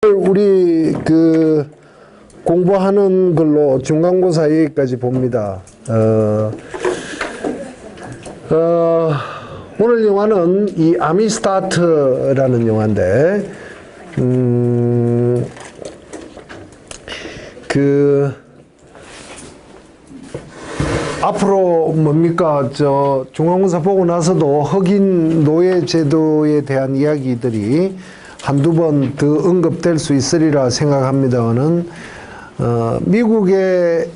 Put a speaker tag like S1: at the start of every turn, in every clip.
S1: 우리 공부하는 걸로 중간고사 얘기까지 봅니다. 오늘 영화는 이 아미스타트라는 영화인데, 앞으로 뭡니까, 중간고사 보고 나서도 흑인 노예 제도에 대한 이야기들이 한두 번 더 언급될 수 있으리라 생각합니다만은, 미국의,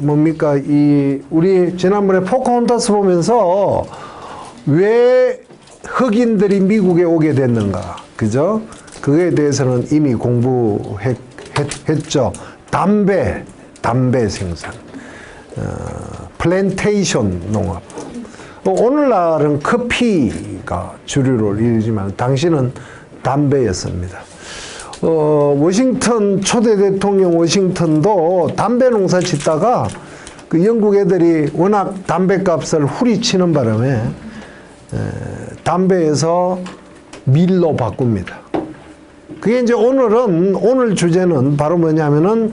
S1: 뭡니까, 우리 지난번에 포카혼타스 보면서 왜 흑인들이 미국에 오게 됐는가, 그죠? 그거에 대해서는 이미 공부했죠. 담배 생산, 플랜테이션 농업. 오늘날은 커피가 주류로 이루지만 당시는 담배였습니다. 워싱턴 초대 대통령 워싱턴도 담배 농사 짓다가 그 영국 애들이 워낙 담배값을 후리치는 바람에 담배에서 밀로 바꿉니다. 그게 이제 오늘 주제는 바로 뭐냐면은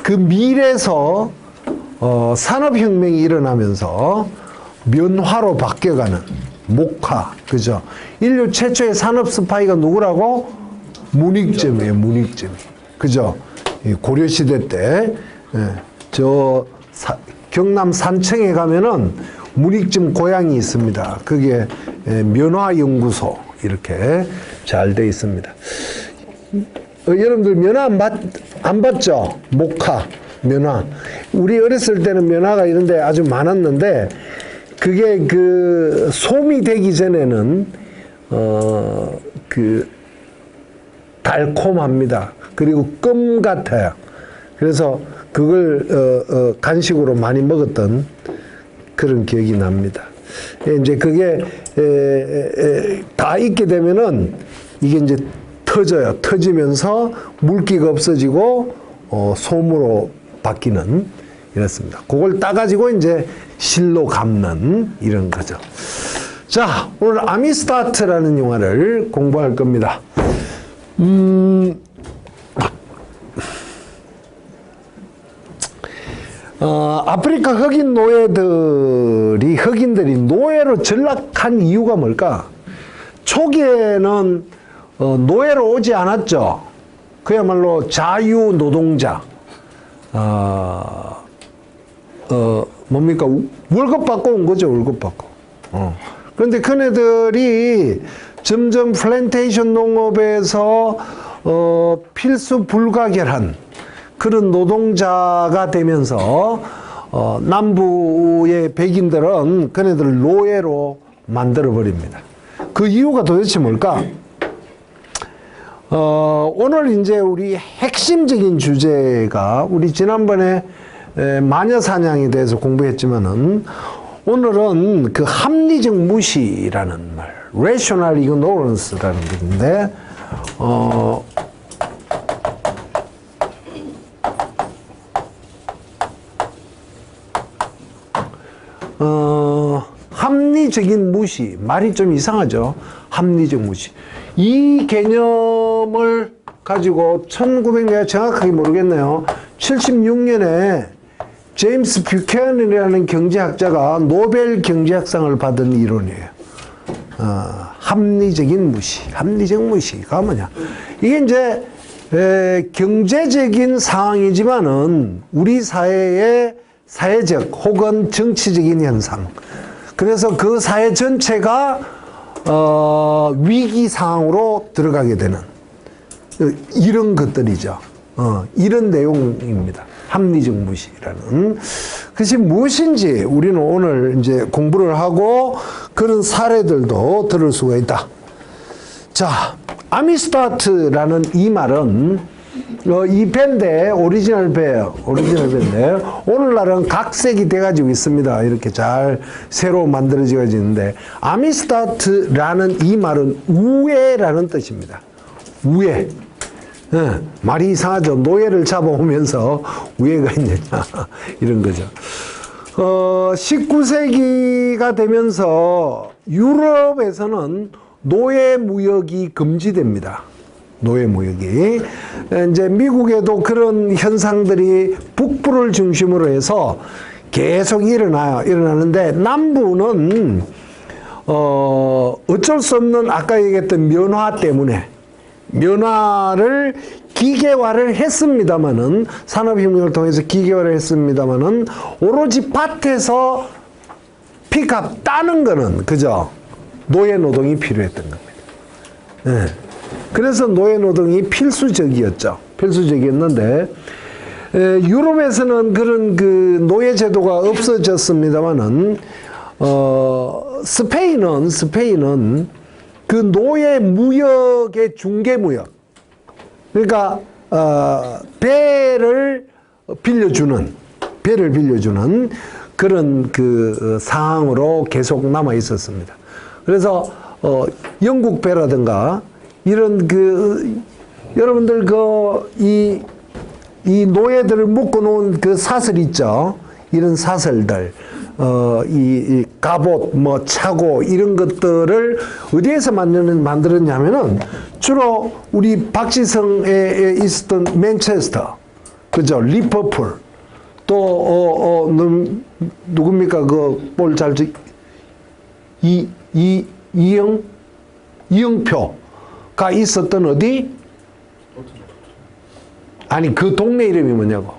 S1: 그 밀에서 산업혁명이 일어나면서 면화로 바뀌어가는 목화, 그죠? 인류 최초의 산업 스파이가 누구라고? 문익점이에요, 문익점이. 그죠? 고려시대 때, 경남 산청에 가면은 문익점 고향이 있습니다. 그게 면화연구소, 이렇게 잘 돼 있습니다. 여러분들 면화 안 봤죠? 목화, 면화. 우리 어렸을 때는 면화가 이런데 아주 많았는데, 그게 솜이 되기 전에는 달콤합니다. 그리고 껌 같아요. 그래서 그걸 간식으로 많이 먹었던 그런 기억이 납니다. 이제 그게 다 익게 되면은 이게 이제 터져요. 터지면서 물기가 없어지고 솜으로 바뀌는, 이렇습니다. 그걸 따가지고 이제 실로 감는 이런 거죠. 자, 오늘 아미스타트라는 영화를 공부할 겁니다. 아프리카 흑인 흑인들이 노예로 전락한 이유가 뭘까? 초기에는 노예로 오지 않았죠. 그야말로 자유 노동자. 뭡니까? 월급 받고 온 거죠, 월급 받고. 그런데 그네들이 점점 플랜테이션 농업에서, 필수 불가결한 그런 노동자가 되면서, 남부의 백인들은 그네들을 노예로 만들어버립니다. 그 이유가 도대체 뭘까? 오늘 이제 우리 핵심적인 주제가, 우리 지난번에 마녀 사냥에 대해서 공부했지만은, 오늘은 그 합리적 무시라는 말, rational ignorance라는 건데, 합리적인 무시, 말이 좀 이상하죠. 합리적 무시. 이 개념을 가지고 1900, 내가 정확하게 모르겠네요. 76년에 제임스 뷰캐넌이라는 경제학자가 노벨 경제학상을 받은 이론이에요. 합리적인 무시, 합리적 무시가 뭐냐? 이게 이제 경제적인 상황이지만은 우리 사회의 사회적 혹은 정치적인 현상. 그래서 그 사회 전체가 위기 상황으로 들어가게 되는 이런 것들이죠. 이런 내용입니다. 합리적 무시라는 그것이 무엇인지 우리는 오늘 이제 공부를 하고 그런 사례들도 들을 수가 있다. 자, 아미스타트라는 이 말은 이 밴드의 오리지널 밴드, 오늘날은 각색이 돼가지고 있습니다. 이렇게 잘 새로 만들어지고 있는데, 아미스타트라는 이 말은 우애라는 뜻입니다. 우애. 말이 이상하죠. 노예를 잡아오면서 우애가 있느냐 이런 거죠. 19세기가 되면서 유럽에서는 노예 무역이 금지됩니다. 노예무역이. 이제 미국에도 그런 현상들이 북부를 중심으로 해서 계속 일어나는데 남부는 어쩔 수 없는 아까 얘기했던 면화 때문에 면화를 기계화를 했습니다마는 산업혁명을 통해서 기계화를 했습니다마는 오로지 밭에서 피값 따는 거는 그저 노예 노동이 필요했던 겁니다. 네. 그래서 노예 노동이 필수적이었죠. 필수적이었는데 유럽에서는 그런 그 노예 제도가 없어졌습니다마는 스페인은 그 노예 무역의 중개 무역, 그러니까 배를 빌려주는 그런 그 상황으로 계속 남아 있었습니다. 그래서 영국 배라든가 이런 그 여러분들 이 노예들을 묶어놓은 그 사슬 있죠. 이런 사슬들, 이 갑옷, 뭐 차고 이런 것들을 어디에서 만들었냐면은 주로 우리 박지성에 있었던 맨체스터, 그죠? 리버풀, 또 누굽니까 그 볼 잘 이영표가 있었던 어디? 아니 그 동네 이름이 뭐냐고.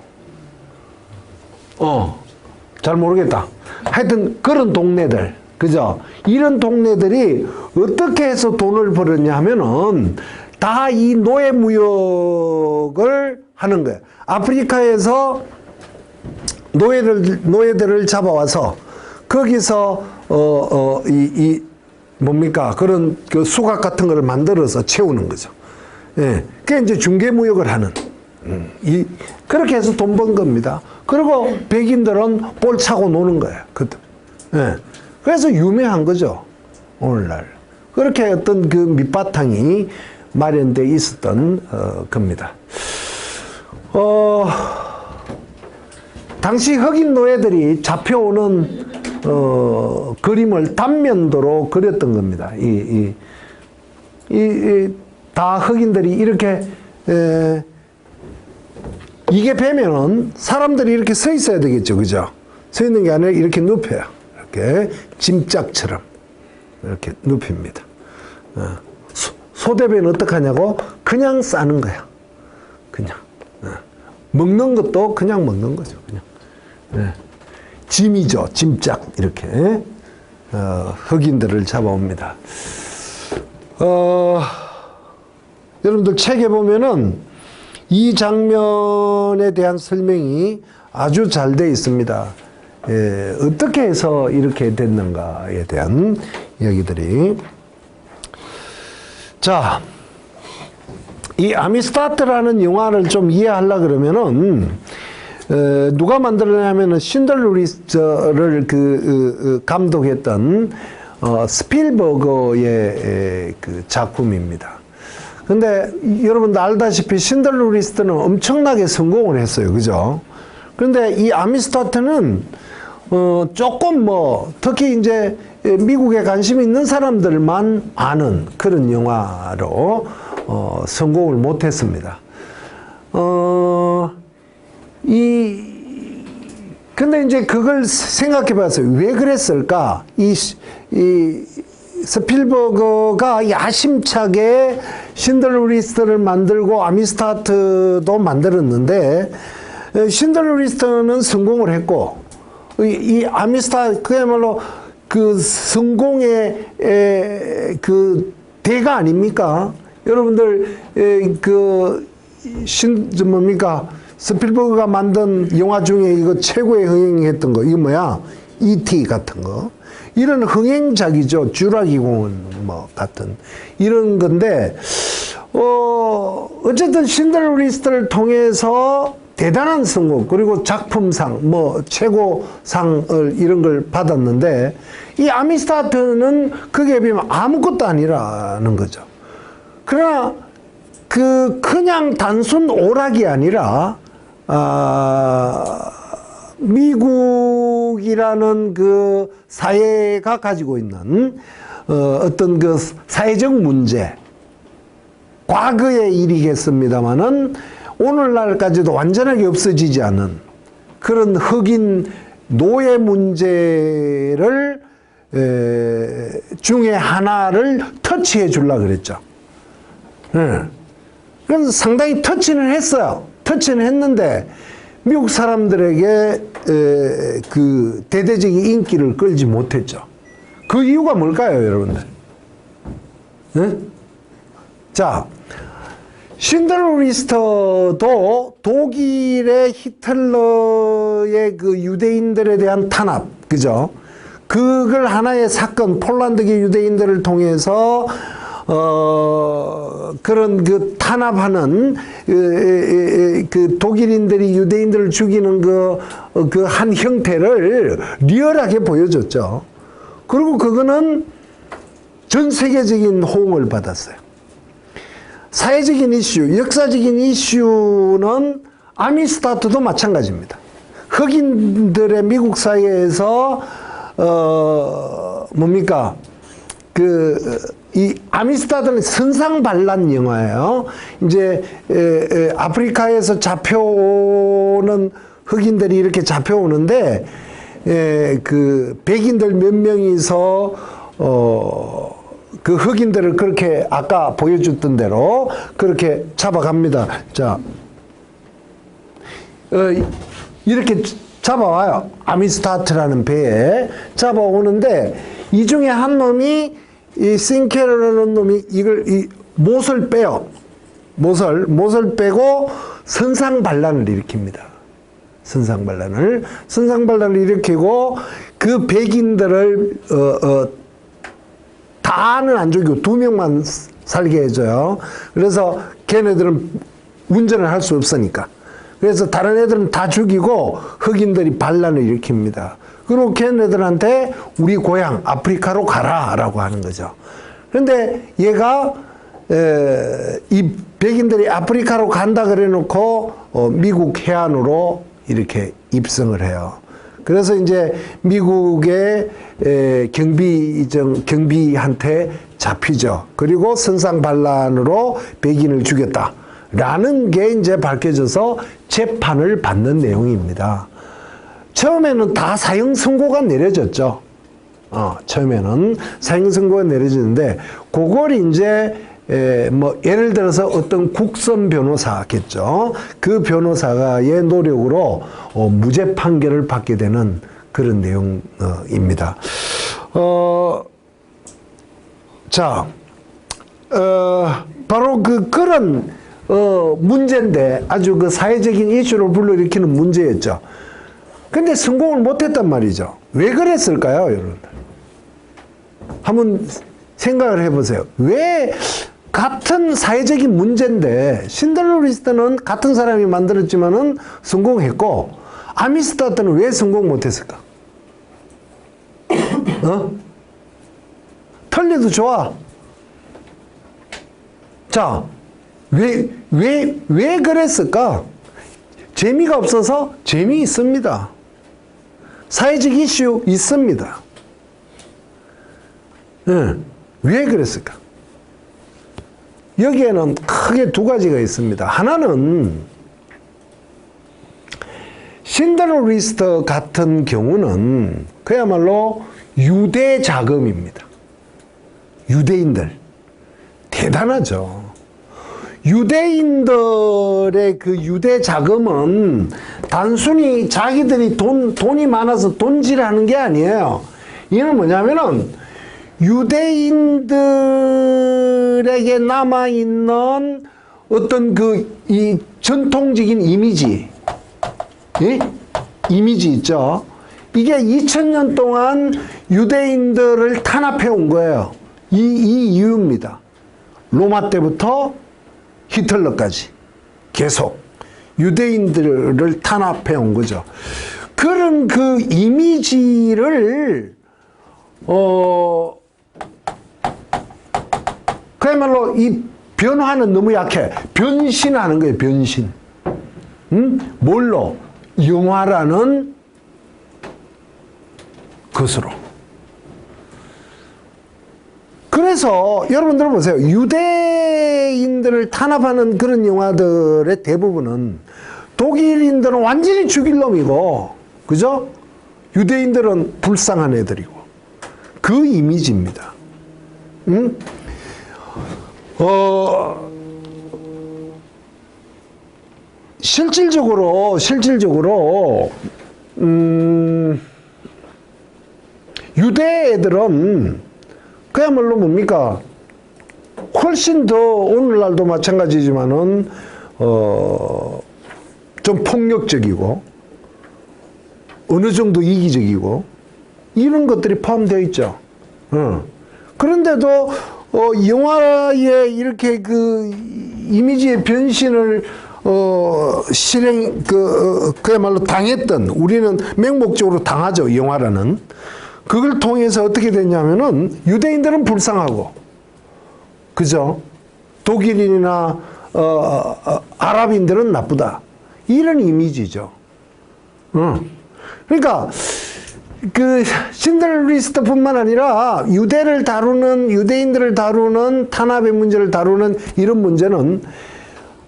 S1: 잘 모르겠다. 하여튼 그런 동네들, 그죠? 이런 동네들이 어떻게 해서 돈을 벌었냐 하면은 다 이 노예 무역을 하는 거예요. 아프리카에서 노예들을 잡아와서 거기서 뭡니까 그런 그 수갑 같은 거를 만들어서 채우는 거죠. 예, 그게 이제 중개무역을 하는. 그렇게 해서 돈 번 겁니다. 그리고 백인들은 볼 차고 노는 거예요. 예. 그래서 유명한 거죠. 오늘날. 그렇게 어떤 그 밑바탕이 마련되어 있었던 겁니다. 당시 흑인 노예들이 잡혀오는 그림을 단면도로 그렸던 겁니다. 다 흑인들이 이렇게 이게 배면은 사람들이 이렇게 서 있어야 되겠죠, 그죠? 서 있는 게 아니라 이렇게 눕혀요. 이렇게 짐짝처럼 이렇게 눕힙니다. 소대배는 어떻게 하냐고? 그냥 싸는 거야. 그냥. 먹는 것도 그냥 먹는 거죠. 그냥. 짐이죠, 짐짝 이렇게 흑인들을 잡아옵니다. 여러분들 책에 보면은 이 장면에 대한 설명이 아주 잘 되어 있습니다. 어떻게 해서 이렇게 됐는가에 대한 이야기들이. 자, 이 아미스타트라는 영화를 좀 이해하려고 그러면은 누가 만들었냐면은 신들루리스를 감독했던 스필버거의 그 작품입니다. 근데 여러분들 알다시피 신들러 리스트는 엄청나게 성공을 했어요. 그죠? 그런데 이 아미스타트는 조금 특히 이제 미국에 관심 있는 사람들만 아는 그런 영화로 성공을 못 했습니다. 근데 이제 그걸 생각해 봤어요. 왜 그랬을까? 이 스필버거가 야심차게 신들러 리스트를 만들고 아미스타트도 만들었는데 신들러 리스트는 성공을 했고 이 아미스타트 그야말로 그 성공의 그 대가 아닙니까? 여러분들 뭡니까? 스필버거가 만든 영화 중에 이거 최고의 흥행했던 거 이거 뭐야? E.T. 같은 거. 이런 흥행작이죠. 쥬라기 공원 같은 이런 건데 어쨌든 신들러 리스트를 통해서 대단한 성공 그리고 작품상 최고상을 이런 걸 받았는데 이 아미스타트는 거기에 비하면 아무것도 아니라는 거죠. 그러나 그냥 단순 오락이 아니라 미국이라는 그 사회가 가지고 있는 어떤 그 사회적 문제 과거의 일이겠습니다마는 오늘날까지도 완전하게 없어지지 않은 그런 흑인 노예 문제를 중에 하나를 터치해 주려고 그랬죠. 그래서 상당히 터치는 했어요. 터치는 했는데 미국 사람들에게 그 대대적인 인기를 끌지 못했죠. 그 이유가 뭘까요, 여러분들? 자, 신들러 리스트도 독일의 히틀러의 그 유대인들에 대한 탄압, 그죠? 그걸 하나의 사건, 폴란드계 유대인들을 통해서 그런 그 탄압하는 그 독일인들이 유대인들을 죽이는 그 한 형태를 리얼하게 보여줬죠. 그리고 그거는 전 세계적인 호응을 받았어요. 사회적인 이슈, 역사적인 이슈는 아미스타트도 마찬가지입니다. 흑인들의 미국 사회에서 뭡니까? 이 아미스타트는 선상반란 영화예요. 이제 아프리카에서 잡혀오는 흑인들이 이렇게 잡혀오는데 그 백인들 몇 명이서 그 흑인들을 그렇게 아까 보여줬던 대로 그렇게 잡아갑니다. 자, 이렇게 잡아와요. 아미스타트라는 배에 잡아오는데 이 중에 한 놈이 이 싱케르라는 놈이 이 못을 빼요. 못을 빼고 선상반란을 일으킵니다. 선상반란을 일으키고 그 백인들을 다는 안 죽이고 2명만 살게 해줘요. 그래서 걔네들은 운전을 할 수 없으니까. 그래서 다른 애들은 다 죽이고 흑인들이 반란을 일으킵니다. 그리고 걔네들한테 우리 고향 아프리카로 가라라고 하는 거죠. 그런데 얘가 이 백인들이 아프리카로 간다 그래 놓고 미국 해안으로 이렇게 입성을 해요. 그래서 이제 미국의 경비한테 잡히죠. 그리고 선상반란으로 백인을 죽였다라는 게 이제 밝혀져서 재판을 받는 내용입니다. 처음에는 다 사형 선고가 내려졌죠. 처음에는 사형 선고가 내려지는데 그걸 이제 뭐 예를 들어서 어떤 국선 변호사겠죠. 그 변호사의 노력으로 무죄 판결을 받게 되는 그런 내용입니다. 자, 바로 그런 문제인데 아주 그 사회적인 이슈를 불러일으키는 문제였죠. 근데 성공을 못했단 말이죠. 왜 그랬을까요, 여러분들? 한번 생각을 해보세요. 왜 같은 사회적인 문제인데 신들러 리스트는 같은 사람이 만들었지만은 성공했고 아미스타트는 왜 성공 못했을까? 털리도 좋아. 자, 왜 그랬을까? 재미가 없어서? 재미있습니다. 사회적 이슈 있습니다. 왜 그랬을까? 여기에는 크게 두 가지가 있습니다. 하나는 신들러 리스트 같은 경우는 그야말로 유대 자금입니다. 유대인들. 대단하죠. 유대인들의 그 유대 자금은 단순히 자기들이 돈이 많아서 돈질하는 게 아니에요. 이는 뭐냐면은 유대인들에게 남아있는 어떤 이 전통적인 이미지, 이미지 있죠. 이게 2000년 동안 유대인들을 탄압해 온 거예요. 이 이유입니다. 로마 때부터 히틀러까지 계속 유대인들을 탄압해 온 거죠. 그런 그 이미지를 그야말로 이 변화는 너무 약해. 변신하는 거예요. 변신. 뭘로? 영화라는 것으로. 그래서 여러분들 보세요. 유대인들을 탄압하는 그런 영화들의 대부분은 독일인들은 완전히 죽일 놈이고, 그죠? 유대인들은 불쌍한 애들이고. 그 이미지입니다. 실질적으로, 유대 애들은 그야말로 뭡니까? 훨씬 더, 오늘날도 마찬가지지만은, 좀 폭력적이고, 어느 정도 이기적이고, 이런 것들이 포함되어 있죠. 그런데도, 영화에 이렇게 그 이미지의 변신을, 그야말로 당했던, 우리는 맹목적으로 당하죠, 영화라는. 그걸 통해서 어떻게 됐냐면은, 유대인들은 불쌍하고, 그죠? 독일인이나, 아랍인들은 나쁘다. 이런 이미지죠. 그러니까, 그, 신들러 리스트뿐만 아니라, 유대인들을 다루는, 탄압의 문제를 다루는 이런 문제는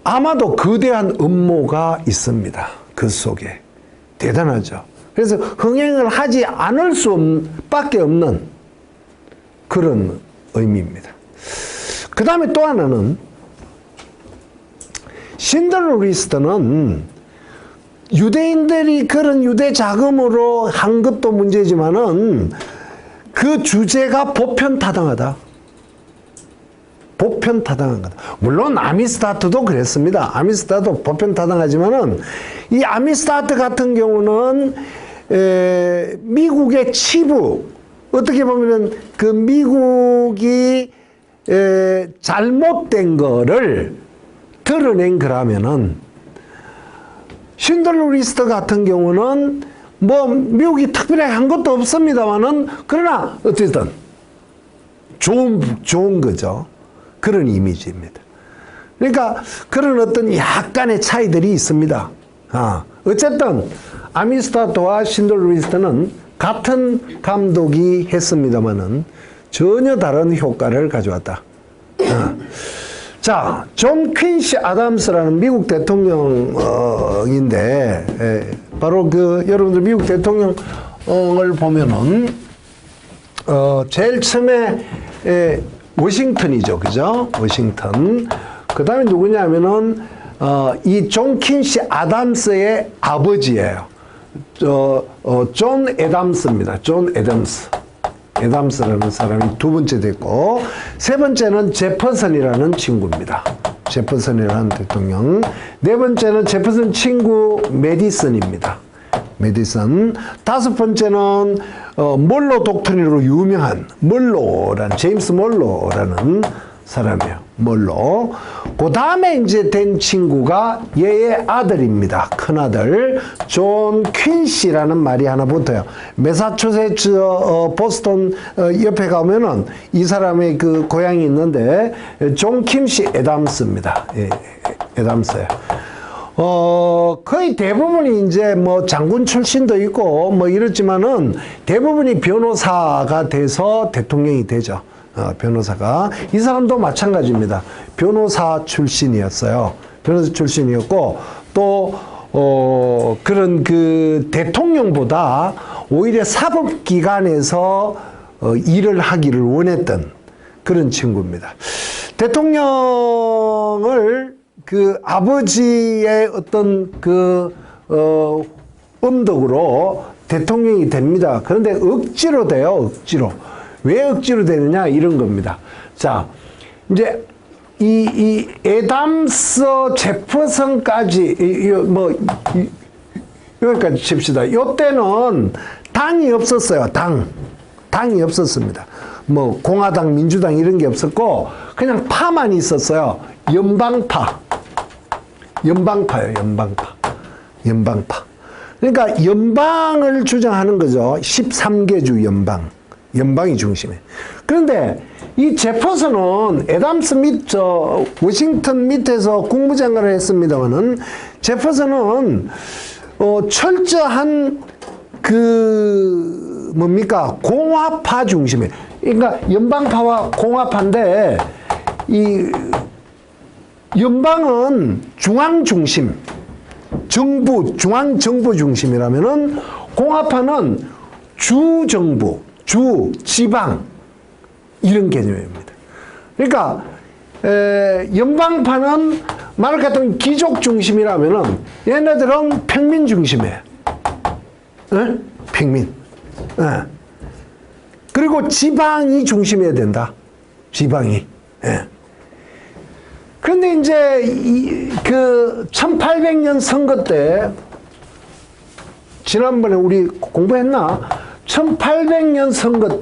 S1: 아마도 거대한 음모가 있습니다. 그 속에. 대단하죠. 그래서 흥행을 하지 않을 밖에 없는 그런 의미입니다. 그 다음에 또 하나는, 신들러 리스트는 유대인들이 그런 유대 자금으로 한 것도 문제지만은 그 주제가 보편타당하다. 보편타당한 거다. 물론 아미스타트도 그랬습니다. 아미스타트도 보편타당하지만은 이 아미스타트 같은 경우는 미국의 치부, 어떻게 보면은 그 미국이 잘못된 거를 드러낸 거라면은, 신들러 리스트 같은 경우는 뭐 미국이 특별하게 한 것도 없습니다만은, 그러나 어쨌든 좋은 거죠. 그런 이미지입니다. 그러니까 그런 어떤 약간의 차이들이 있습니다. 어쨌든 아미스타트와 신들러 리스트는 같은 감독이 했습니다만은 전혀 다른 효과를 가져왔다. 자, 존 퀸시 아담스라는 미국 대통령인데, 바로 그 여러분들 미국 대통령을 보면은 제일 처음에 워싱턴이죠, 그죠? 워싱턴. 그 다음에 누구냐면은 이 존 퀸시 아담스의 아버지예요. 존 애담스입니다. 존 애담스. 애담스라는 사람이 두 번째 됐고, 세 번째는 제퍼슨이라는 친구입니다. 제퍼슨이라는 대통령. 네 번째는 제퍼슨 친구 메디슨입니다. 메디슨. 다섯 번째는 몰로 독트린으로 유명한 제임스 몰로라는 사람이에요. 몰로. 그 다음에 이제 된 친구가 얘의 아들입니다. 큰아들 존 퀸시라는 말이 하나 붙어요. 매사추세츠 보스턴 옆에 가면은 이 사람의 그 고향이 있는데 존 퀸시 애담스입니다. 애담스예요. 거의 대부분이 이제 뭐 장군 출신도 있고 뭐 이렇지만은 대부분이 변호사가 돼서 대통령이 되죠. 변호사가. 이 사람도 마찬가지입니다. 변호사 출신이었어요. 변호사 출신이었고, 또, 그런 그 대통령보다 오히려 사법기관에서 일을 하기를 원했던 그런 친구입니다. 대통령을 그 아버지의 어떤 그, 음덕으로 대통령이 됩니다. 그런데 억지로 돼요, 억지로. 왜 억지로 되느냐, 이런 겁니다. 자, 이제, 이 애담스 제퍼슨까지, 여기까지 칩시다. 요때는 당이 없었어요, 당이 없었습니다. 뭐, 공화당, 민주당 이런 게 없었고, 그냥 파만 있었어요. 연방파예요, 연방파. 그러니까 연방을 주장하는 거죠. 13개 주 연방이 중심에. 그런데 이 제퍼슨은 애담스 워싱턴 밑에서 국무장관을 했습니다만은 제퍼슨은 철저한 그 뭡니까? 공화파 중심에. 그러니까 연방파와 공화파인데, 이 연방은 중앙 중심, 정부, 중앙 정부 중심이라면은 공화파는 주 정부, 주 지방 이런 개념입니다. 그러니까 연방파는 말 같은 귀족 중심이라면은 얘네들은 평민 중심이에요. 에? 평민. 에. 그리고 지방이 중심이어야 된다. 지방이. 예. 그런데 이제 그 1800년 선거 때 지난번에 우리 공부했나? 1800년 선거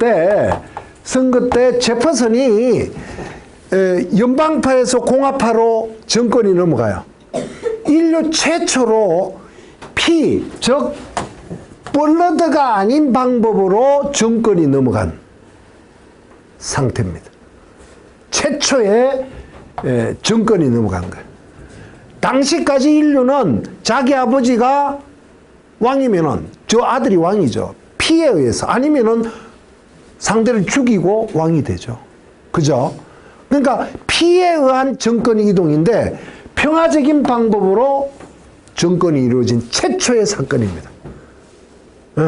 S1: 때 제퍼슨이 연방파에서 공화파로 정권이 넘어가요. 인류 최초로 즉 블러드가 아닌 방법으로 정권이 넘어간 상태입니다. 최초의 정권이 넘어간 거예요. 당시까지 인류는 자기 아버지가 왕이면은 저 아들이 왕이죠. 피에 의해서. 아니면은 상대를 죽이고 왕이 되죠. 그죠? 그러니까 피에 의한 정권 이동인데 평화적인 방법으로 정권이 이루어진 최초의 사건입니다. 네.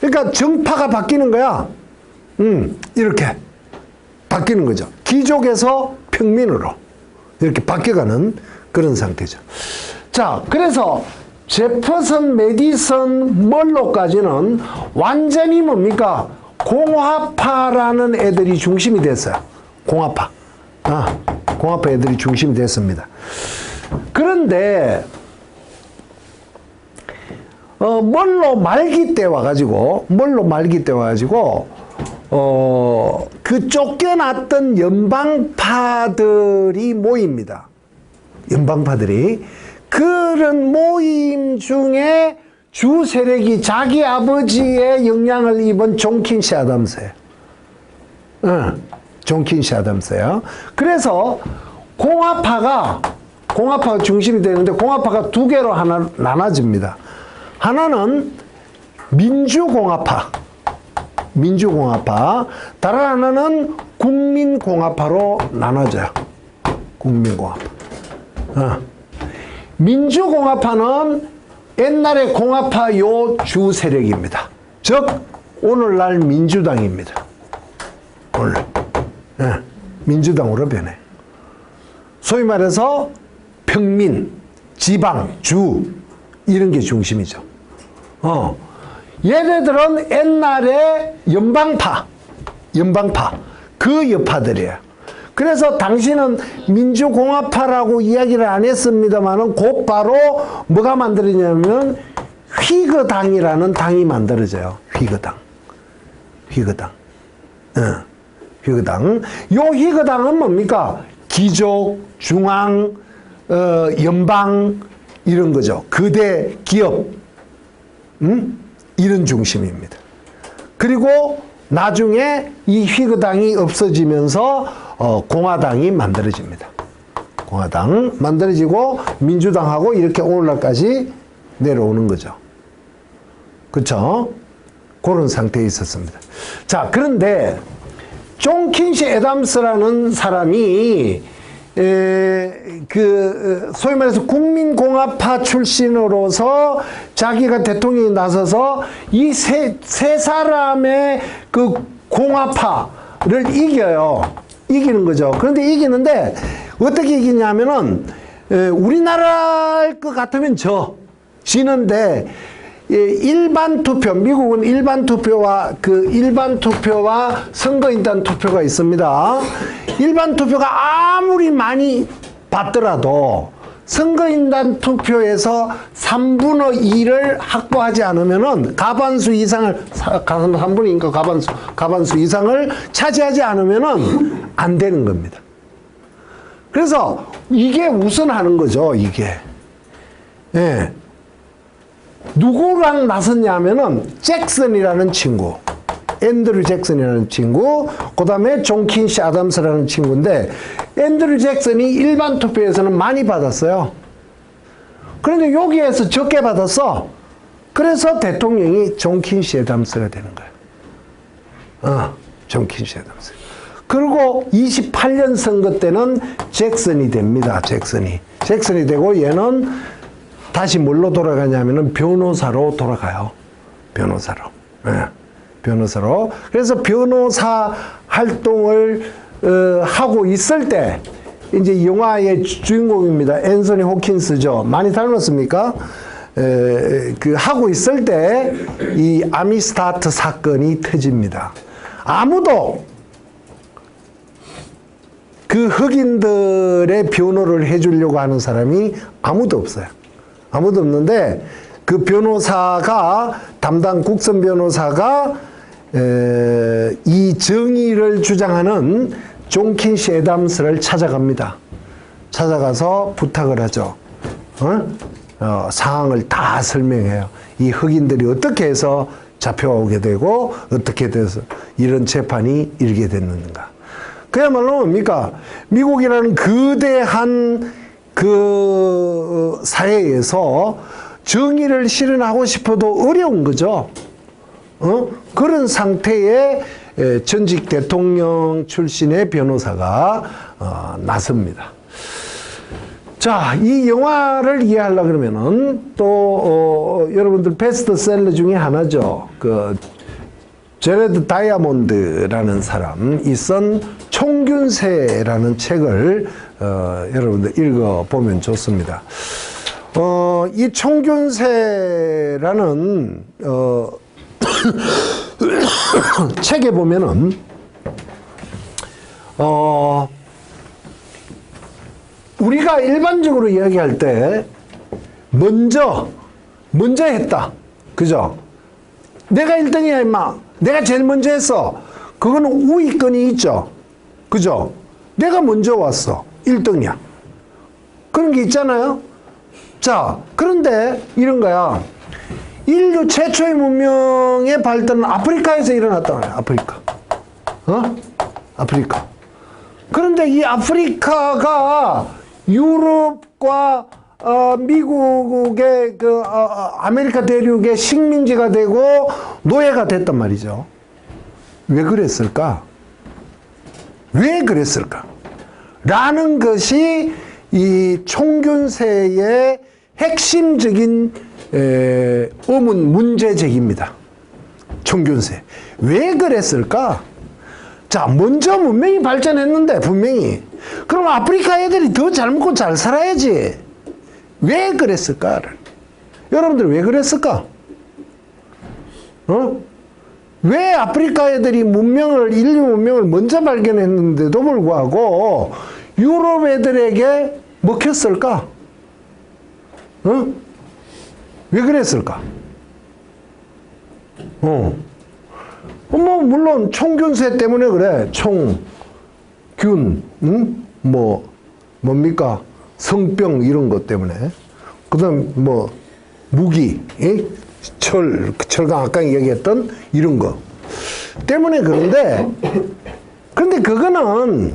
S1: 그러니까 정파가 바뀌는 거야. 이렇게 바뀌는 거죠. 귀족에서 평민으로 이렇게 바뀌어가는 그런 상태죠. 자, 그래서 제퍼슨, 메디슨, 멀로까지는 완전히 뭡니까? 공화파라는 애들이 중심이 됐어요. 공화파. 공화파 애들이 중심이 됐습니다. 그런데 멀로 말기 때 와가지고 그 쫓겨났던 연방파들이 모입니다. 연방파들이. 그런 모임 중에 주 세력이 자기 아버지의 영향을 입은 존 퀸시 아담스예요. 존 퀸시 아담스예요. 그래서 공화파가 중심이 되는데 공화파가 두 개로 하나 나눠집니다. 하나는 민주공화파, 다른 하나는 국민공화파로 나눠져요. 국민공화파. 민주공화파는 옛날의 공화파 요 주 세력입니다. 즉 오늘날 민주당입니다. 오늘 민주당으로 변해. 소위 말해서 평민, 지방, 주 이런 게 중심이죠. 얘네들은 옛날에 연방파 그 여파들이에요. 그래서 당시는 민주공화파라고 이야기를 안 했습니다만은 곧바로 뭐가 만들어지냐면 휘거당이라는 당이 만들어져요. 휘거당. 요 휘거당은 뭡니까? 귀족, 중앙, 연방 이런 거죠. 거대 기업, 이런 중심입니다. 그리고 나중에 이 휘거당이 없어지면서 공화당이 만들어집니다. 공화당 만들어지고 민주당하고 이렇게 오늘날까지 내려오는 거죠. 그렇죠? 그런 상태에 있었습니다. 자, 그런데 존 퀸시 애담스라는 사람이 소위 말해서 국민공화파 출신으로서 자기가 대통령이 나서서 이 세 사람의 그 공화파를 이기는 거죠. 그런데 이기는데 어떻게 이기냐면은 우리나라 것 같으면 지는데 일반 투표, 미국은 일반 투표와 선거인단 투표가 있습니다. 일반 투표가 아무리 많이 받더라도 선거인단 투표에서 3분의 2를 확보하지 않으면은 가반수 이상을 3분이니까 가반수 이상을 차지하지 않으면은 안 되는 겁니다. 그래서 이게 우선하는 거죠, 이게. 예. 누구랑 나섰냐면은 잭슨이라는 친구, 앤드류 잭슨이라는 친구, 그 다음에 존 퀸시 아담스라는 친구인데, 앤드류 잭슨이 일반 투표에서는 많이 받았어요. 그런데 여기에서 적게 받았어. 그래서 대통령이 존 킨시 애덤스가 되는 거예요. 존 킨시 애덤스. 그리고 28년 선거 때는 잭슨이 됩니다. 잭슨이 되고 얘는 다시 뭘로 돌아가냐면은 변호사로 돌아가요. 변호사로. 변호사로. 그래서 변호사 활동을 하고 있을 때 이제 영화의 주인공입니다. 앤서니 호킨스죠. 많이 닮았습니까? 하고 있을 때 이 아미스타트 사건이 터집니다. 아무도 그 흑인들의 변호를 해주려고 하는 사람이 아무도 없어요. 아무도 없는데 그 변호사가 담당 국선 변호사가 이 정의를 주장하는 존 킨시 애덤스를 찾아갑니다. 찾아가서 부탁을 하죠. 상황을 다 설명해요. 이 흑인들이 어떻게 해서 잡혀오게 되고 어떻게 돼서 이런 재판이 일게 됐는가. 그야말로 뭡니까? 미국이라는 거대한 그 사회에서 정의를 실현하고 싶어도 어려운 거죠. 그런 상태에 전직 대통령 출신의 변호사가 나섭니다. 자, 이 영화를 이해하려고 그러면은 또 여러분들 베스트셀러 중에 하나죠. 그 제레드 다이아몬드라는 사람이 쓴 총균세라는 책을 여러분들 읽어보면 좋습니다. 이 총균세라는 책에 보면은 우리가 일반적으로 이야기할 때 먼저 했다. 그죠? 내가 1등이야 임마. 내가 제일 먼저 했어. 그거는 우위권이 있죠. 그죠? 내가 먼저 왔어. 1등이야. 그런 게 있잖아요. 자, 그런데 이런 거야. 인류 최초의 문명의 발달은 아프리카에서 일어났다고 해요. 아프리카. 아프리카. 그런데 이 아프리카가 유럽과 미국의 아메리카 대륙의 식민지가 되고 노예가 됐단 말이죠. 왜 그랬을까? 왜 그랬을까? 라는 것이 이 총균세의 핵심적인 문제제기입니다. 총균세. 왜 그랬을까? 자, 먼저 문명이 발전했는데 분명히. 그럼 아프리카 애들이 더 잘 먹고 잘 살아야지. 왜 그랬을까를. 여러분들 왜 그랬을까? 왜 아프리카 애들이 인류 문명을 먼저 발견했는데도 불구하고 유럽 애들에게 먹혔을까? 왜 그랬을까? 물론 총균세 때문에 그래. 균, 뭡니까? 성병 이런 것 때문에. 그 다음 무기, 철강 아까 얘기했던 이런 거 때문에 그런데 그거는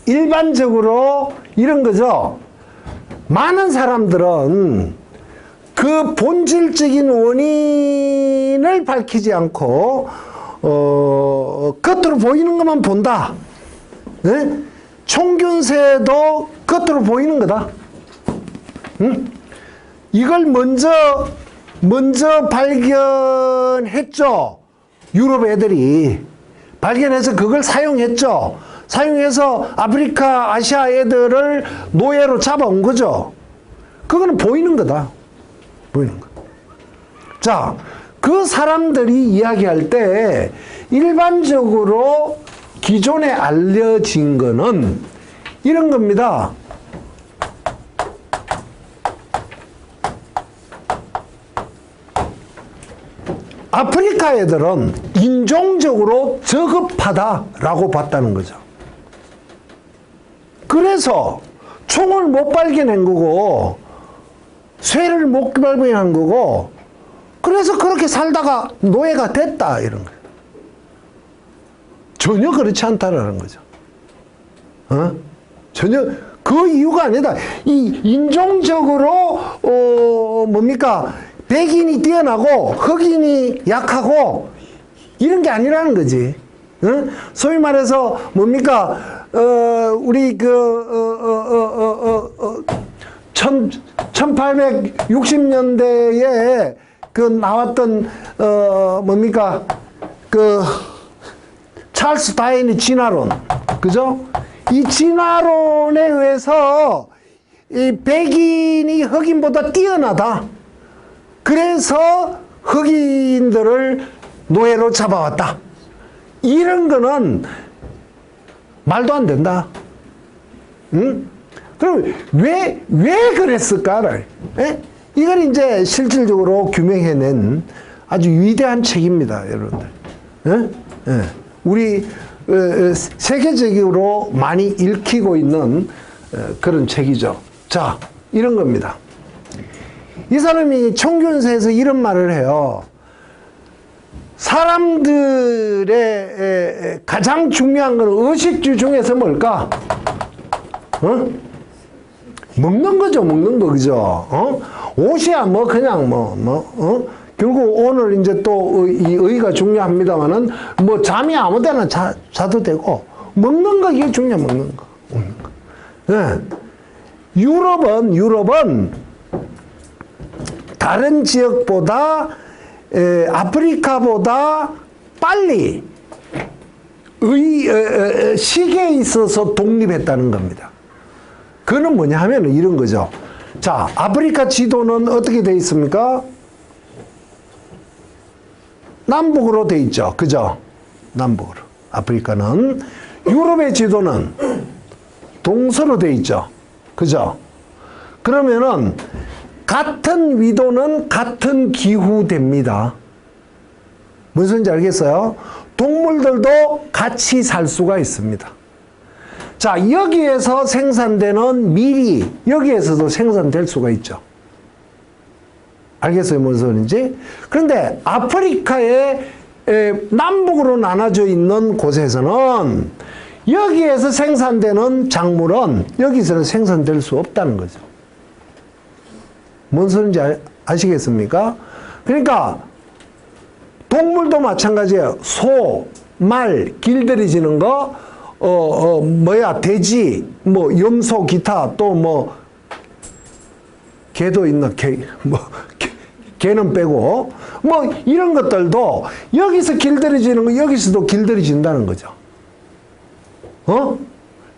S1: 일반적으로 이런 거죠. 많은 사람들은 그 본질적인 원인을 밝히지 않고 겉으로 보이는 것만 본다. 네? 총균세도 겉으로 보이는 거다. 이걸 먼저 발견했죠. 유럽 애들이 발견해서 그걸 사용했죠. 사용해서 아프리카, 아시아 애들을 노예로 잡아온 거죠. 그거는 보이는 거다. 보이는 거. 자, 그 사람들이 이야기할 때 일반적으로 기존에 알려진 거는 이런 겁니다. 아프리카 애들은 인종적으로 저급하다라고 봤다는 거죠. 그래서 총을 못 발견한 거고 쇠를 못 발견한 거고 그래서 그렇게 살다가 노예가 됐다 이런 거예요. 전혀 그렇지 않다라는 거죠. 전혀 그 이유가 아니다. 이 인종적으로 뭡니까? 백인이 뛰어나고 흑인이 약하고 이런 게 아니라는 거지. 응? 소위 말해서 뭡니까? 우리 1860년대에 그 나왔던 뭡니까? 찰스 다윈의 진화론, 그죠? 이 진화론에 의해서 이 백인이 흑인보다 뛰어나다. 그래서 흑인들을 노예로 잡아왔다. 이런 거는 말도 안 된다. 응? 그럼 왜 그랬을까를? 에? 이걸 이제 실질적으로 규명해낸 아주 위대한 책입니다, 여러분들. 에? 에. 우리 세계적으로 많이 읽히고 있는 그런 책이죠. 자, 이런 겁니다. 이 사람이 총균세에서 이런 말을 해요. 사람들의 가장 중요한 건 의식주 중에서 뭘까? 먹는 거죠, 먹는 거, 그죠? 옷이야, 뭐, 그냥 결국 오늘 이제 또 이 의가 중요합니다만은 뭐 잠이 아무 데나 자도 되고 먹는 거 이게 중요해, 먹는 거. 네. 유럽은 다른 지역보다 아프리카보다 빨리 시계에 있어서 독립했다는 겁니다. 그거는 뭐냐 하면 이런 거죠. 자, 아프리카 지도는 어떻게 돼 있습니까? 남북으로 돼 있죠. 그죠? 남북으로. 아프리카는. 유럽의 지도는 동서로 돼 있죠. 그죠? 그러면은 같은 위도는 같은 기후됩니다. 무슨 소리인지 알겠어요? 동물들도 같이 살 수가 있습니다. 자, 여기에서 생산되는 밀이 여기에서도 생산될 수가 있죠. 알겠어요? 무슨 소리인지? 그런데 아프리카의 남북으로 나눠져 있는 곳에서는 여기에서 생산되는 작물은 여기서는 생산될 수 없다는 거죠. 뭔 소리인지 아시겠습니까? 그러니까 동물도 마찬가지예요. 소, 말, 길들여지는 거, 돼지, 뭐 염소, 기타, 또 뭐 개도 있나? 개는 빼고 뭐 이런 것들도 여기서 길들여지는 거 여기서도 길들여진다는 거죠.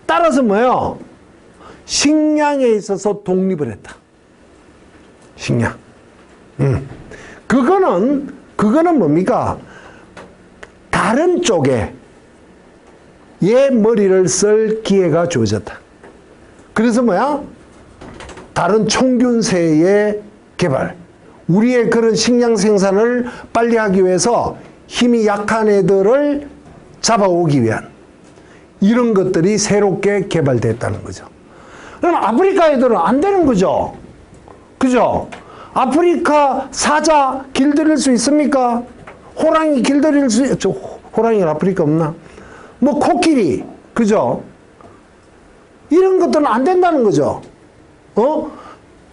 S1: 따라서 뭐예요? 식량에 있어서 독립을 했다. 식량. 그거는 뭡니까? 다른 쪽에 얘 머리를 쓸 기회가 주어졌다. 그래서 뭐야? 다른 총균세의 개발. 우리의 그런 식량 생산을 빨리 하기 위해서 힘이 약한 애들을 잡아오기 위한 이런 것들이 새롭게 개발됐다는 거죠. 그럼 아프리카 애들은 안 되는 거죠. 그죠? 아프리카 사자 길들일 수 있습니까? 호랑이 길들일 수 있죠. 호랑이는 아프리카 없나? 뭐 코끼리, 그죠? 이런 것들은 안 된다는 거죠.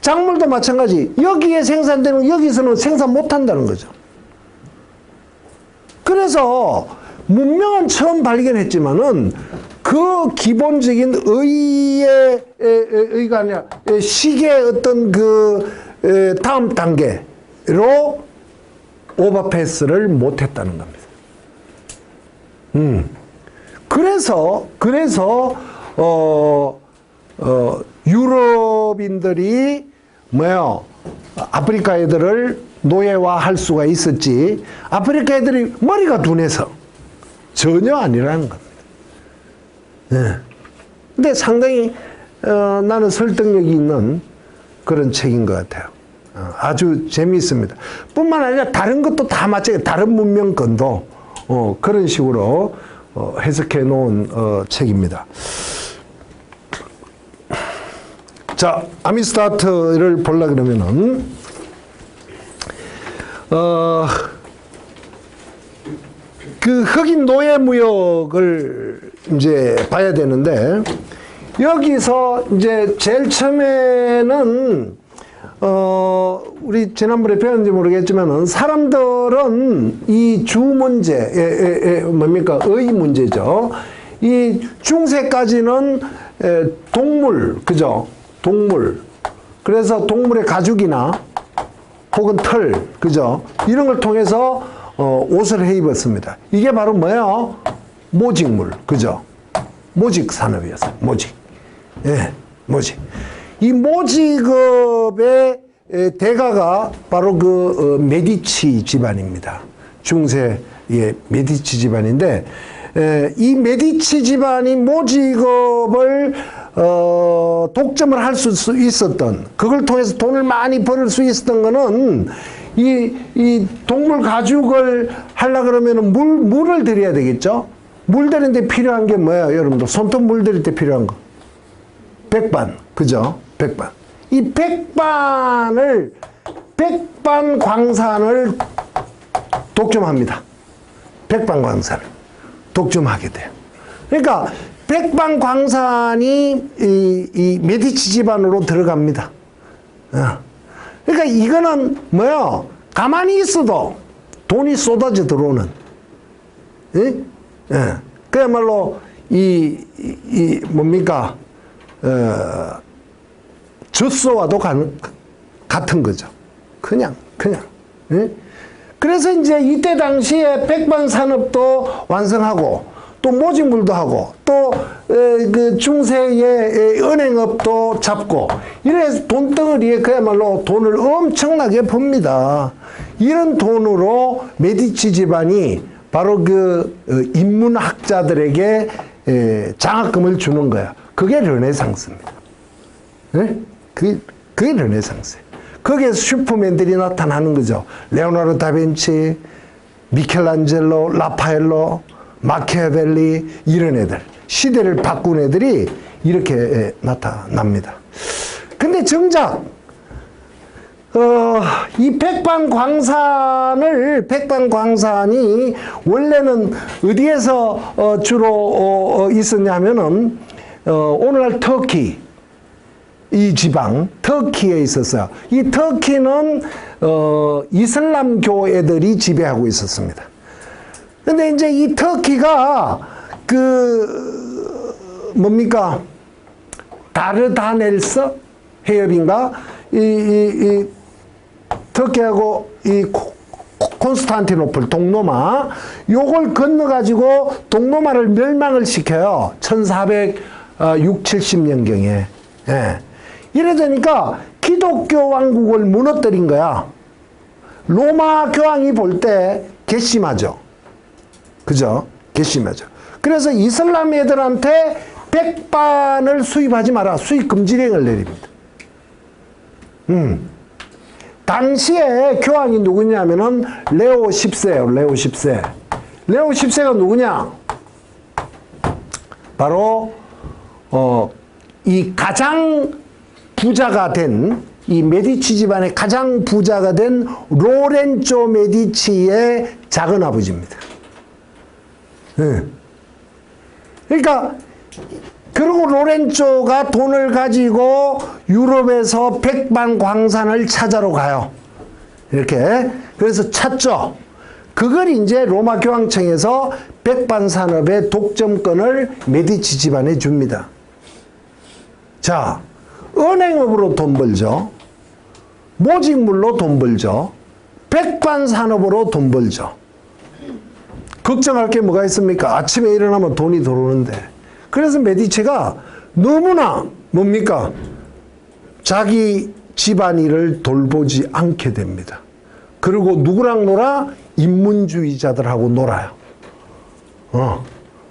S1: 작물도 마찬가지. 여기에 생산되는 여기서는 생산 못 한다는 거죠. 그래서 문명은 처음 발견했지만은 그 기본적인 의가 아니라 시계의 어떤 다음 단계로 오버패스를 못 했다는 겁니다. 그래서 유럽인들이 아프리카 애들을 노예화할 수가 있었지 아프리카 애들이 머리가 둔해서 전혀 아니라는 겁니다. 네. 근데 상당히 나는 설득력이 있는 그런 책인 것 같아요. 아주 재미있습니다. 뿐만 아니라 다른 것도 다 마찬가지, 다른 문명권도 그런 식으로 해석해 놓은 책입니다. 자, 아미스타트를 보려고 그러면은, 그 흑인 노예 무역을 이제 봐야 되는데, 여기서 이제 제일 처음에는 우리 지난번에 배웠는지 모르겠지만은 사람들은 이 주 문제, 뭡니까? 의 문제죠. 이 중세까지는 동물, 그죠? 동물. 그래서 동물의 가죽이나 혹은 털, 그죠? 이런 걸 통해서 옷을 해 입었습니다. 이게 바로 뭐예요? 모직물, 그죠? 모직 산업이었어요. 모직. 예, 모직. 이 모직업의 대가가 바로 그 메디치 집안입니다. 중세의 메디치 집안인데, 이 메디치 집안이 모직업을 독점을 할 수 있었던, 그걸 통해서 돈을 많이 벌을 수 있었던 거는 이 동물 가죽을 하려 그러면은 물을 들여야 되겠죠? 물 들이는데 필요한 게 뭐예요, 여러분들? 손톱 물 들일 때 필요한 거. 백반, 그죠? 백반. 이 백반 광산을 독점합니다. 백반 광산을 독점하게 돼요. 그러니까 백반 광산이 이 메디치 집안으로 들어갑니다. 그러니까 이거는 뭐야? 가만히 있어도 돈이 쏟아져 들어오는. 예? 예. 그야말로 뭡니까? 젖소와도 같은 거죠. 그냥. 예? 그래서 이제 이때 당시에 백반 산업도 완성하고, 또 모직물도 하고, 또 그 중세의 은행업도 잡고, 이래서 돈덩어리에 그야말로 돈을 엄청나게 봅니다. 이런 돈으로 메디치 집안이 바로 그 인문학자들에게 장학금을 주는 거야. 그게 르네상스입니다. 네? 그게 르네상스예요. 거기에 슈퍼맨들이 나타나는 거죠. 레오나르도 다빈치, 미켈란젤로, 라파엘로, 마키아벨리, 이런 애들, 시대를 바꾼 애들이 이렇게 나타납니다. 근데 정작 이 백반 광산이 원래는 어디에서 주로 있었냐면은 오늘날 터키, 이 지방 터키에 있었어요. 이 터키는 이슬람교 애들이 지배하고 있었습니다. 근데 이제 이 터키가 뭡니까? 다르다넬스 해협인가? 이 터키하고 이 콘스탄티노플, 동로마, 요걸 건너가지고 동로마를 멸망을 시켜요. 1460, 70년경에. 예. 이러니까 기독교 왕국을 무너뜨린 거야. 로마 교황이 볼 때 괘씸하죠. 그죠? 괘씸하죠. 그래서 이슬람 애들한테 백반을 수입하지 마라. 수입 금지령을 내립니다. 당시에 교황이 누구냐면은 레오 10세예요. 레오 10세. 레오 10세가 누구냐? 바로 이 가장 부자가 된, 이 메디치 집안의 가장 부자가 된 로렌조 메디치의 작은 아버지입니다. 네. 그러니까 그리고 로렌조가 돈을 가지고 유럽에서 백반 광산을 찾아러 가요. 이렇게. 그래서 찾죠. 그걸 이제 로마 교황청에서 백반 산업의 독점권을 메디치 집안에 줍니다. 자, 은행업으로 돈 벌죠. 모직물로 돈 벌죠. 백반 산업으로 돈 벌죠. 걱정할 게 뭐가 있습니까? 아침에 일어나면 돈이 들어오는데. 그래서 메디치가 너무나 뭡니까? 자기 집안일을 돌보지 않게 됩니다. 그리고 누구랑 놀아? 인문주의자들하고 놀아요.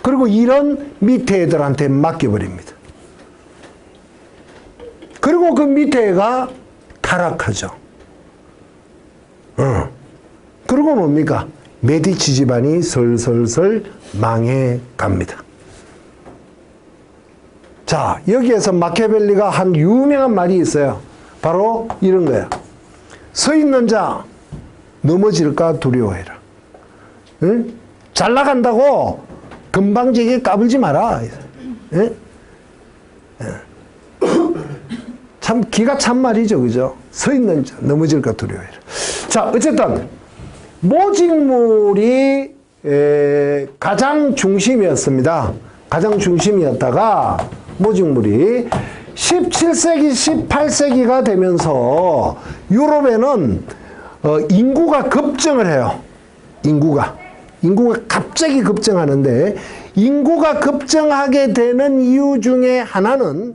S1: 그리고 이런 밑에 애들한테 맡겨버립니다. 그리고 그 밑에 애가 타락하죠. 그리고 뭡니까? 메디치 집안이 슬슬슬 망해 갑니다. 자, 여기에서 마키아벨리가 한 유명한 말이 있어요. 바로 이런 거예요. 서 있는 자 넘어질까 두려워해라. 응? 잘 나간다고 건방지게 까불지 마라. 응? 참 기가 찬 말이죠, 그죠? 서 있는 자 넘어질까 두려워해라. 자, 어쨌든 모직물이 가장 중심이었습니다. 가장 중심이었다가 모직물이 17세기, 18세기가 되면서 유럽에는 인구가 급증을 해요. 인구가 갑자기 급증하는데, 인구가 급증하게 되는 이유 중에 하나는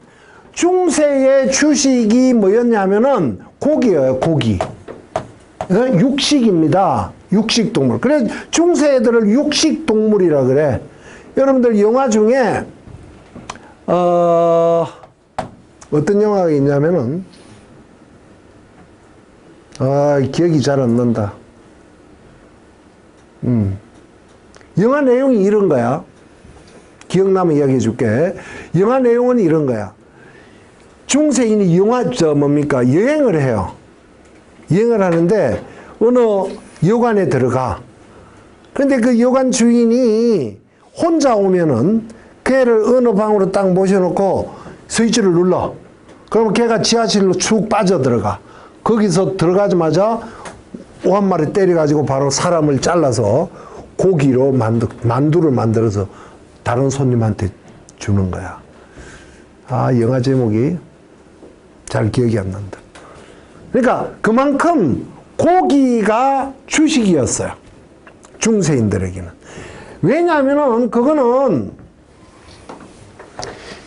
S1: 중세의 주식이 뭐였냐면은 고기예요, 고기. 육식입니다. 육식동물. 그래서 중세 애들을 육식동물이라 그래. 여러분들 영화 중에 어떤 영화가 있냐면은 기억이 잘 안 난다. 영화 내용이 이런 거야. 기억나면 이야기해 줄게. 영화 내용은 이런 거야. 중세인이 여행을 해요. 여행을 하는데 어느 여관에 들어가. 근데 그 여관 주인이 혼자 오면은 걔를 어느 방으로 딱 모셔놓고 스위치를 눌러. 그러면 걔가 지하실로 쭉 빠져들어가. 거기서 들어가자마자 오 한 마리 때려가지고 바로 사람을 잘라서 고기로 만두를 만들어서 다른 손님한테 주는 거야. 영화 제목이 잘 기억이 안 난다. 그러니까 그만큼 고기가 주식이었어요. 중세인들에게는. 왜냐하면은 그거는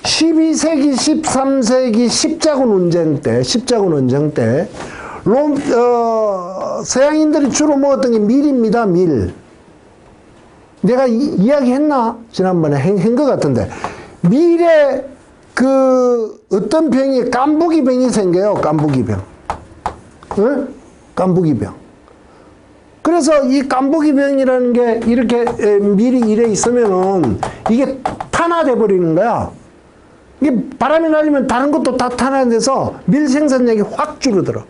S1: 12세기, 13세기 십자군 논쟁 때 서양인들이 주로 먹었던 게 밀입니다, 밀. 내가 이야기했나? 지난번에 한 것 같은데. 밀에 어떤 병이, 깐부기병이 생겨요, 깐부기병. 응? 깐부기병. 그래서 이 깐부기병이라는 게 이렇게 밀이 이래 있으면은 이게 탄화돼 버리는 거야. 이게 바람이 날리면 다른 것도 다 탄화돼서 밀 생산량이 확 줄어들어.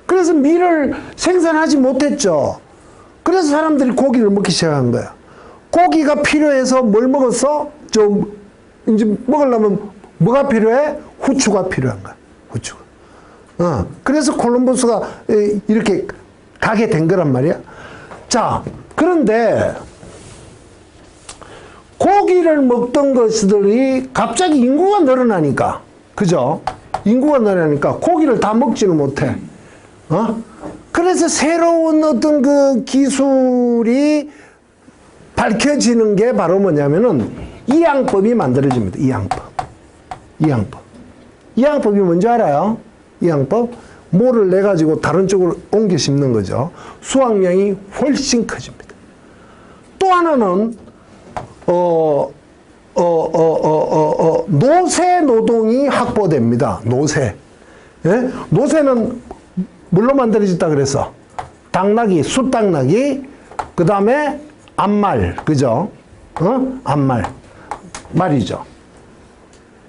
S1: 그래서 밀을 생산하지 못했죠. 그래서 사람들이 고기를 먹기 시작한 거야. 고기가 필요해서 뭘 먹었어? 이제 먹으려면 뭐가 필요해? 후추가 필요한 거야. 후추가. 그래서 콜럼버스가 이렇게 가게 된 거란 말이야. 자, 그런데 고기를 먹던 것들이 갑자기 인구가 늘어나니까, 그죠? 인구가 늘어나니까 고기를 다 먹지는 못해. 그래서 새로운 어떤 그 기술이 밝혀지는 게 바로 뭐냐면은 이양법이 만들어집니다. 이양법이 뭔지 알아요? 이양법? 모를 내가지고 다른 쪽으로 옮겨 심는 거죠. 수확량이 훨씬 커집니다. 또 하나는 노새 노동이 확보됩니다. 노새. 예? 노새는 뭘로 만들어졌다 그랬어? 당나귀, 숫당나귀, 그 다음에 암말, 그죠? 암말. 말이죠.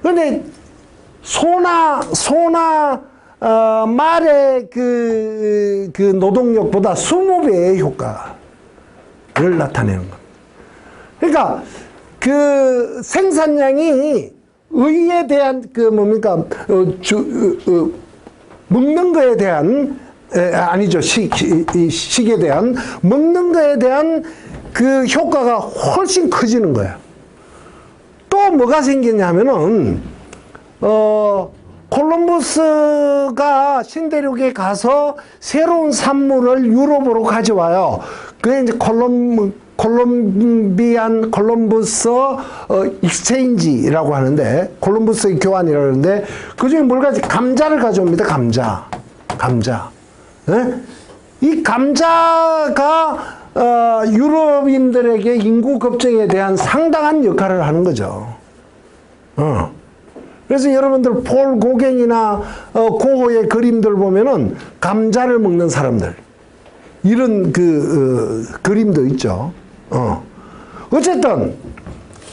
S1: 근데 소나 말의 그 노동력보다 20배의 효과를 나타내는 겁니다. 그러니까 그 생산량이 의에 대한 먹는 거에 대한 식에 대한 먹는 거에 대한 그 효과가 훨씬 커지는 거야. 또 뭐가 생겼냐면은 콜럼버스가 신대륙에 가서 새로운 산물을 유럽으로 가져와요. 그게 이제 콜럼버스 익스체인지라고 하는데, 콜럼버스의 교환이라고 하는데, 그 중에 뭘 감자를 가져옵니다. 감자. 네? 이 감자가 유럽인들에게 인구 급증에 대한 상당한 역할을 하는 거죠. 그래서 여러분들 폴 고갱이나 고흐의 그림들 보면은 감자를 먹는 사람들, 이런 그림도 있죠. 어쨌든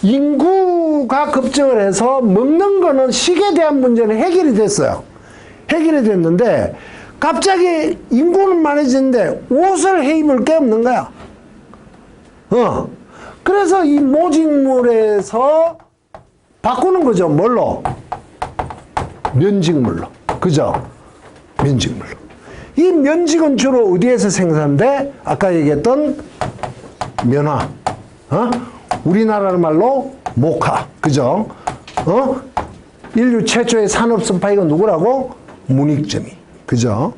S1: 인구가 급증을 해서 먹는 거는 식에 대한 문제는 해결이 됐어요. 해결이 됐는데 갑자기 인구는 많아지는데 옷을 해 입을 게 없는 거야. 그래서 이 모직물에서 바꾸는 거죠. 뭘로? 면직물로. 그죠? 면직물로. 이 면직은 주로 어디에서 생산돼? 아까 얘기했던 면화. 우리나라 말로 목화. 그죠? 인류 최초의 산업 스파이가 누구라고? 문익점이. 그죠?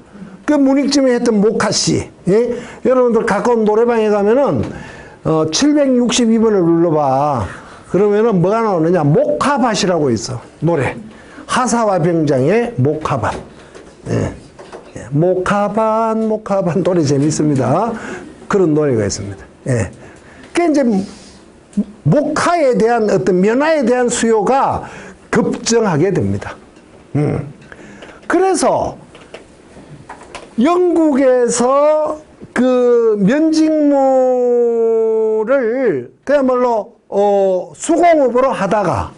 S1: 그 문익점이 했던 목화씨. 예? 여러분들 가까운 노래방에 가면은 762번을 눌러봐. 그러면은 뭐가 나오느냐? 목화밭이라고 있어. 노래. 하사와 병장의 목화밭. 예. 목화밭, 목화밭. 노래 재밌습니다. 그런 노래가 있습니다. 예. 그 이제 목화에 대한 어떤 면화에 대한 수요가 급증하게 됩니다. 그래서 영국에서 그 면직물을 그야말로 수공업으로 하다가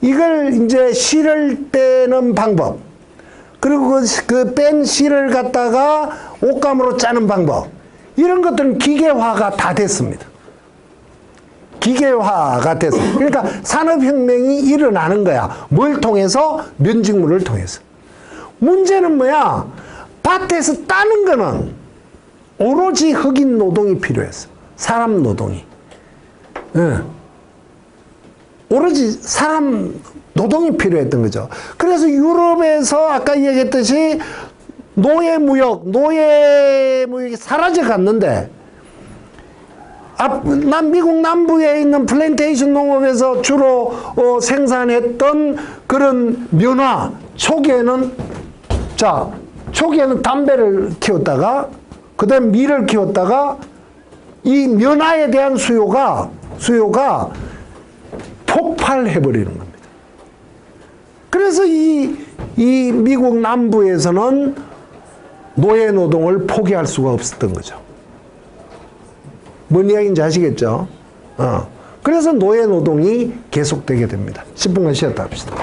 S1: 이걸 이제 실을 떼는 방법, 그리고 그 뺀 실을 갖다가 옷감으로 짜는 방법, 이런 것들은 기계화가 다 됐습니다. 기계화가 됐어. 그러니까 산업혁명이 일어나는 거야. 뭘 통해서? 면직물을 통해서. 문제는 뭐야? 밭에서 따는 거는 오로지 흑인 노동이 필요했어. 사람 노동이. 예. 오로지 사람 노동이 필요했던 거죠. 그래서 유럽에서 아까 얘기했듯이 노예무역이 사라져 갔는데, 미국 남부에 있는 플랜테이션 농업에서 주로 생산했던 그런 면화, 초기에는 담배를 키웠다가, 그 다음 밀을 키웠다가, 이 면화에 대한 수요가 폭발해버리는 겁니다. 그래서 이 미국 남부에서는 노예 노동을 포기할 수가 없었던 거죠. 뭔 이야기인지 아시겠죠? 그래서 노예 노동이 계속되게 됩니다. 10분간 쉬었다 합시다.